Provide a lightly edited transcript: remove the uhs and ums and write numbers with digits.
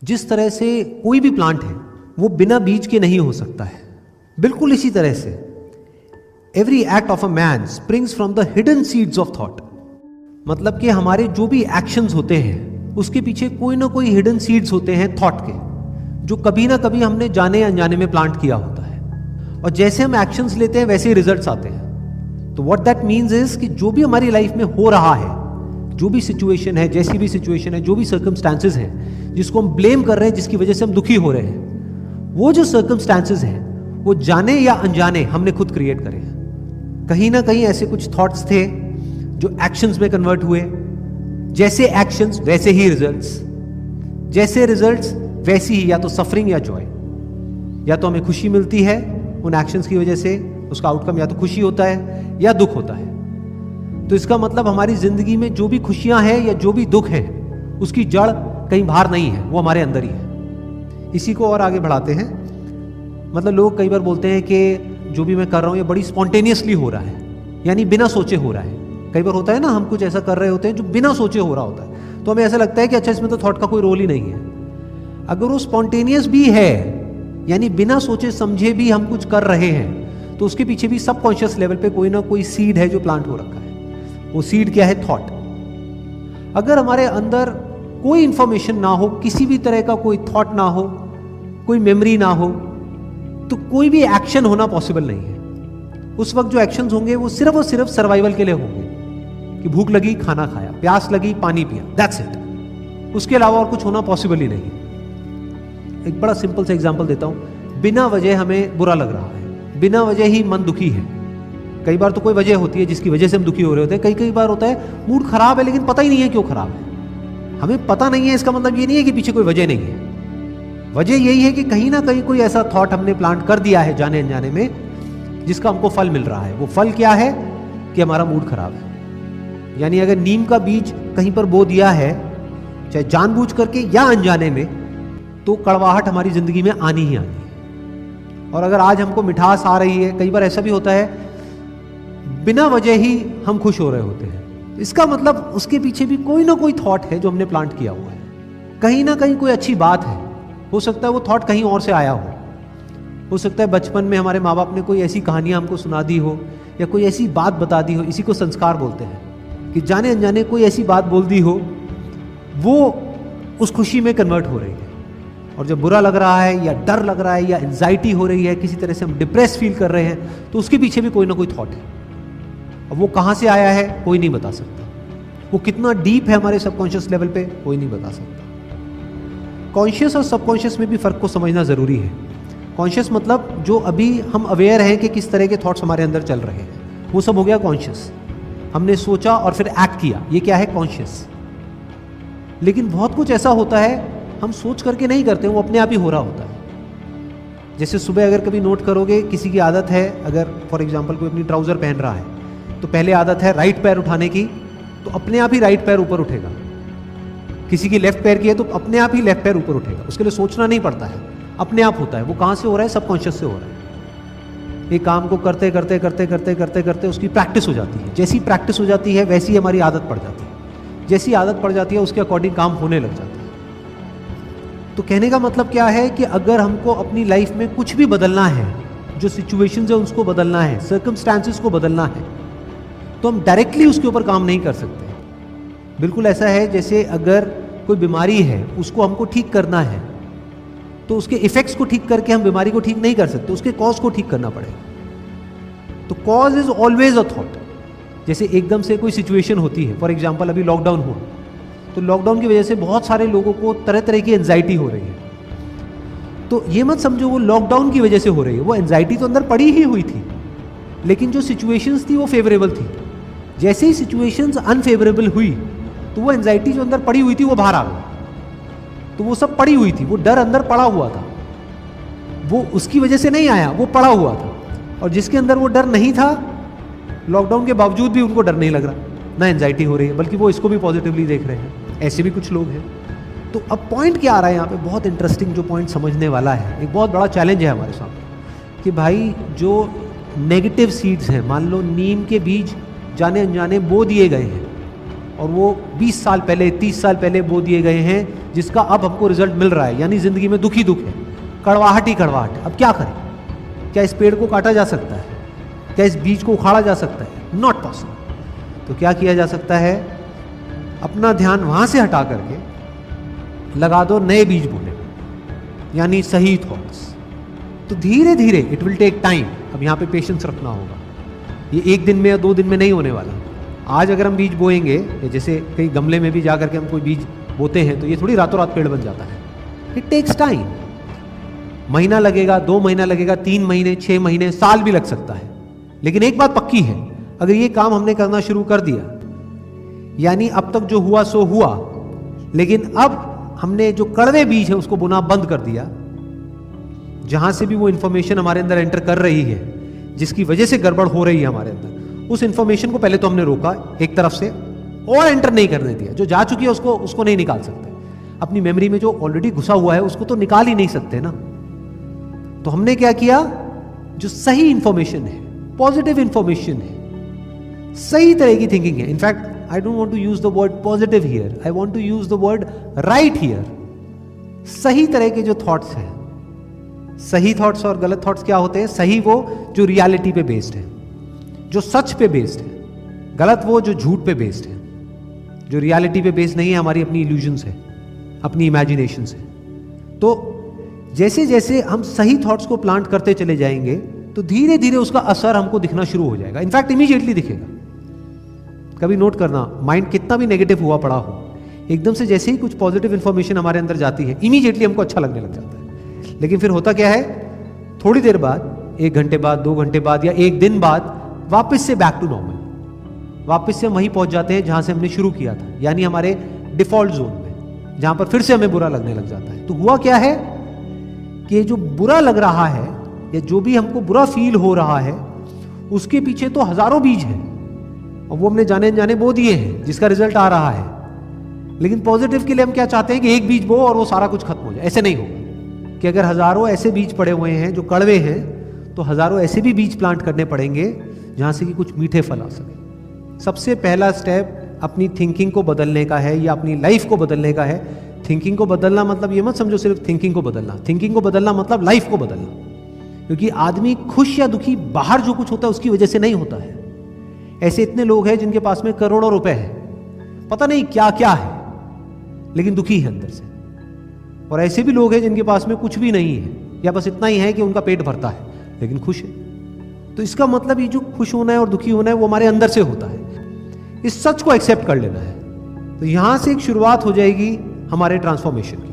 जिस तरह से कोई भी प्लांट है वो बिना बीज के नहीं हो सकता है, बिल्कुल इसी तरह से every act of a man springs from the hidden seeds of thought. मतलब कि हमारे जो भी एक्शंस होते हैं उसके पीछे कोई ना कोई हिडन सीड्स होते हैं थॉट के, जो कभी ना कभी हमने जाने या अनजाने में प्लांट किया होता है। और जैसे हम एक्शंस लेते हैं वैसे ही रिजल्ट्स आते हैं। तो व्हाट दैट मीन्स इज कि जो भी हमारी लाइफ में हो रहा है, जो भी सिचुएशन है, जैसी भी सिचुएशन है, जो भी सर्कमस्टांसेस हैं जिसको हम ब्लेम कर रहे हैं, जिसकी वजह से हम दुखी हो रहे हैं, वो जो सर्कमस्टांसेस हैं वो जाने या अनजाने हमने खुद क्रिएट करे हैं। कहीं ना कहीं ऐसे कुछ थॉट्स थे जो एक्शंस में कन्वर्ट हुए। जैसे एक्शंस वैसे ही रिजल्ट्स, जैसे रिजल्ट्स वैसी ही या तो सफरिंग या जॉय। या तो हमें खुशी मिलती है उन एक्शंस की वजह से, उसका आउटकम या तो खुशी होता है या दुख होता है। तो इसका मतलब हमारी जिंदगी में जो भी खुशियां हैं या जो भी दुख है उसकी जड़ कहीं बाहर नहीं है, वो हमारे अंदर ही है। इसी को और आगे बढ़ाते हैं। मतलब लोग कई बार बोलते हैं कि जो भी मैं कर रहा हूं ये बड़ी स्पॉन्टेनियसली हो रहा है, यानी बिना सोचे हो रहा है। कई बार होता है ना, हम कुछ ऐसा कर रहे होते हैं जो बिना सोचे हो रहा होता है, तो हमें ऐसा लगता है कि अच्छा इसमें तो थॉट का कोई रोल ही नहीं है। अगर वो स्पॉन्टेनियस भी है, यानी बिना सोचे समझे भी हम कुछ कर रहे हैं, तो उसके पीछे भी सबकॉन्शियस लेवल पे कोई ना कोई सीड है जो प्लांट हो रखा है। वो सीड क्या है? थॉट। अगर हमारे अंदर कोई इंफॉर्मेशन ना हो, किसी भी तरह का कोई थॉट ना हो, कोई मेमोरी ना हो, तो कोई भी एक्शन होना पॉसिबल नहीं है। उस वक्त जो एक्शंस होंगे वो सिर्फ और सिर्फ सर्वाइवल के लिए होंगे कि भूख लगी खाना खाया, प्यास लगी पानी पिया, दैट्स इट। उसके अलावा और कुछ होना पॉसिबल ही नहीं है। एक बड़ा सिंपल सा एग्जांपल देता हूं। बिना वजह हमें बुरा लग रहा है, बिना वजह ही मन दुखी है। कई बार तो कोई वजह होती है जिसकी वजह से हम दुखी हो रहे होते हैं। कई बार होता है मूड खराब है लेकिन पता ही नहीं है क्यों खराब है। हमें पता नहीं है, इसका मतलब ये नहीं है कि पीछे कोई वजह नहीं है। वजह यही है कि कहीं ना कहीं कोई ऐसा थॉट हमने प्लांट कर दिया है जाने अनजाने में, जिसका हमको फल मिल रहा है। वो फल क्या है कि हमारा मूड खराब है। यानी अगर नीम का बीज कहीं पर बो दिया है, चाहे जानबूझ करके या अनजाने में, तो कड़वाहट हमारी जिंदगी में आनी ही आनी है। और अगर आज हमको मिठास आ रही है, कई बार ऐसा भी होता है बिना वजह ही हम खुश हो रहे होते हैं। इसका मतलब उसके पीछे भी कोई ना कोई थॉट है जो हमने प्लांट किया हुआ है। कहीं ना कहीं कोई अच्छी बात है, हो सकता है वो थॉट कहीं और से आया हो सकता है बचपन में हमारे माँ बाप ने कोई ऐसी कहानियां हमको सुना दी हो, या कोई ऐसी बात बता दी हो। इसी को संस्कार बोलते हैं कि जाने अनजाने कोई ऐसी बात बोल दी हो, वो उस खुशी में कन्वर्ट हो रही है। और जब बुरा लग रहा है या डर लग रहा है या एंजाइटी हो रही है, किसी तरह से हम डिप्रेस फील कर रहे हैं, तो उसके पीछे भी कोई ना कोई थॉट है। अब वो कहां से आया है कोई नहीं बता सकता। वो कितना डीप है हमारे सबकॉन्शियस लेवल पे कोई नहीं बता सकता। कॉन्शियस और सबकॉन्शियस में भी फर्क को समझना जरूरी है। कॉन्शियस मतलब जो अभी हम अवेयर हैं कि किस तरह के थॉट्स हमारे अंदर चल रहे हैं, वो सब हो गया कॉन्शियस। हमने सोचा और फिर एक्ट किया, ये क्या है? कॉन्शियस। लेकिन बहुत कुछ ऐसा होता है हम सोच करके नहीं करते, वो अपने आप ही हो रहा होता है। जैसे सुबह अगर कभी नोट करोगे, किसी की आदत है, अगर फॉर एग्जांपल कोई अपनी ट्राउजर पहन रहा है, तो पहले आदत है राइट पैर उठाने की, तो अपने आप ही राइट पैर ऊपर उठेगा। किसी की लेफ्ट पैर की है तो अपने आप ही लेफ्ट पैर ऊपर उठेगा। उसके लिए सोचना नहीं पड़ता है, अपने आप होता है। वो कहां से हो रहा है? सबकॉन्शियस से हो रहा है। ये काम को करते करते करते करते करते करते उसकी प्रैक्टिस हो जाती है। जैसी प्रैक्टिस हो जाती है वैसी हमारी आदत पड़ जाती है। जैसी आदत पड़ जाती है उसके अकॉर्डिंग काम होने लग जाता है। तो कहने का मतलब क्या है कि अगर हमको अपनी लाइफ में कुछ भी बदलना है, जो सिचुएशंस है उसको बदलना है, सर्कमस्टांसेस को बदलना है, तो हम डायरेक्टली उसके ऊपर काम नहीं कर सकते। बिल्कुल ऐसा है जैसे अगर कोई बीमारी है, उसको हमको ठीक करना है, तो उसके इफेक्ट्स को ठीक करके हम बीमारी को ठीक नहीं कर सकते, उसके कॉज को ठीक करना पड़ेगा। तो cause is always a thought. जैसे एकदम से कोई सिचुएशन होती है, फॉर एग्जाम्पल अभी लॉकडाउन हुआ, तो लॉकडाउन की वजह से बहुत सारे लोगों को तरह तरह की एंजाइटी हो रही है। तो ये मत समझो वो लॉकडाउन की वजह से हो रही है, वो एंजाइटी तो अंदर पड़ी ही हुई थी, लेकिन जो सिचुएशंस थी वो फेवरेबल थी। जैसे ही सिचुएशंस अनफेवरेबल हुई, तो वो एंजाइटी जो अंदर पड़ी हुई थी वो बाहर आ गई। तो वो सब पड़ी हुई थी, वो डर अंदर पड़ा हुआ था, वो उसकी वजह से नहीं आया, वो पड़ा हुआ था। और जिसके अंदर वो डर नहीं था, लॉकडाउन के बावजूद भी उनको डर नहीं लग रहा, ना एंजाइटी हो रही है, बल्कि वो इसको भी पॉजिटिवली देख रहे हैं। ऐसे भी कुछ लोग हैं। तो अब पॉइंट क्या आ रहा है यहाँ पे? बहुत इंटरेस्टिंग जो पॉइंट समझने वाला है, एक बहुत बड़ा चैलेंज है हमारे सामने कि भाई जो नेगेटिव सीड्स हैं, मान लो नीम के बीज जाने अनजाने बो दिए गए हैं, और वो 20 साल पहले 30 साल पहले बो दिए गए हैं, जिसका अब हमको रिजल्ट मिल रहा है, यानी जिंदगी में दुख ही दुख है, कड़वाहट ही कड़वाहट। अब क्या करें? क्या इस पेड़ को काटा जा सकता है? क्या इस बीज को उखाड़ा जा सकता है? Not possible. तो क्या किया जा सकता है? अपना ध्यान वहां से हटा करके लगा दो नए बीज बोने में, यानी सही थॉट्स। तो धीरे धीरे, इट विल टेक टाइम। अब यहाँ पे पेशेंस रखना होगा। ये एक दिन में या 2 दिन में नहीं होने वाला। आज अगर हम बीज बोएंगे, जैसे कई गमले में भी जाकर के हम कोई बीज बोते हैं, तो ये थोड़ी रातों रात पेड़ बन जाता है। It takes time. महीना लगेगा, 2 महीना लगेगा, 3 महीने, 6 महीने, साल भी लग सकता है। लेकिन एक बात पक्की है, अगर ये काम हमने करना शुरू कर दिया, यानी अब तक जो हुआ सो हुआ, लेकिन अब हमने जो कड़वे बीज है उसको बोना बंद कर दिया, जहां से भी वो इंफॉर्मेशन हमारे अंदर एंटर कर रही है, जिसकी वजह से गड़बड़ हो रही है हमारे अंदर, उस इंफॉर्मेशन को पहले तो हमने रोका एक तरफ से, और एंटर नहीं करने दिया। जो जा चुकी है उसको नहीं निकाल सकते। अपनी मेमोरी में जो ऑलरेडी घुसा हुआ है उसको तो निकाल ही नहीं सकते ना। तो हमने क्या किया? जो सही इंफॉर्मेशन है, पॉजिटिव इंफॉर्मेशन है, सही तरह की थिंकिंग है। In fact I don't want to use the word positive here, I want to use the word right here. सही तरह के जो थॉट्स हैं, सही थॉट्स और गलत थॉट्स क्या होते हैं? सही वो जो रियलिटी पे बेस्ड है, जो सच पे बेस्ड है। गलत वो जो झूठ पे बेस्ड है, जो रियलिटी पे बेस्ड नहीं है, हमारी अपनी इल्यूजन्स है, अपनी इमेजिनेशन है। तो जैसे जैसे हम सही थॉट्स को प्लांट करते चले जाएंगे, तो धीरे धीरे उसका असर हमको दिखना शुरू हो जाएगा। इनफैक्ट इमीडिएटली दिखेगा। कभी नोट करना, माइंड कितना भी नेगेटिव हुआ पड़ा हो, एकदम से जैसे ही कुछ पॉजिटिव इंफॉर्मेशन हमारे अंदर जाती है, इमीडिएटली हमको अच्छा लगने लग जाता है। लेकिन फिर होता क्या है? थोड़ी देर बाद, 1 घंटे बाद, 2 घंटे बाद, या 1 दिन बाद, वापस से बैक टू नॉर्मल, वापस से हम वहीं पहुंच जाते हैं जहां से हमने शुरू किया था, यानी हमारे डिफॉल्ट जोन में, जहां पर फिर से हमें बुरा लगने लग जाता है। तो हुआ क्या है कि जो बुरा लग रहा है, या जो भी हमको बुरा फील हो रहा है, उसके पीछे तो हजारों बीज हैं, और वो हमने जाने जाने बो दिए हैं, जिसका रिजल्ट आ रहा है। लेकिन पॉजिटिव के लिए हम क्या चाहते हैं कि एक बीज बो और वो सारा कुछ खत्म हो जाए। ऐसे नहीं होगा कि अगर हजारों ऐसे बीज पड़े हुए हैं जो कड़वे हैं, तो हजारों ऐसे भी बीज प्लांट करने पड़ेंगे जहां से कि कुछ मीठे फल आ सके। सबसे पहला स्टेप अपनी थिंकिंग को बदलने का है, या अपनी लाइफ को बदलने का है। थिंकिंग को बदलना मतलब ये मत समझो सिर्फ थिंकिंग को बदलना। थिंकिंग को बदलना मतलब लाइफ को बदलना। क्योंकि आदमी खुश या दुखी बाहर जो कुछ होता है उसकी वजह से नहीं होता है। ऐसे इतने लोग हैं जिनके पास में करोड़ों रुपए हैं, पता नहीं क्या क्या है, लेकिन दुखी है अंदर से। और ऐसे भी लोग हैं जिनके पास में कुछ भी नहीं है, या बस इतना ही है कि उनका पेट भरता है, लेकिन खुश है। तो इसका मतलब ये जो खुश होना है और दुखी होना है वो हमारे अंदर से होता है। इस सच को एक्सेप्ट कर लेना है। तो यहां से एक शुरुआत हो जाएगी हमारे ट्रांसफॉर्मेशन की।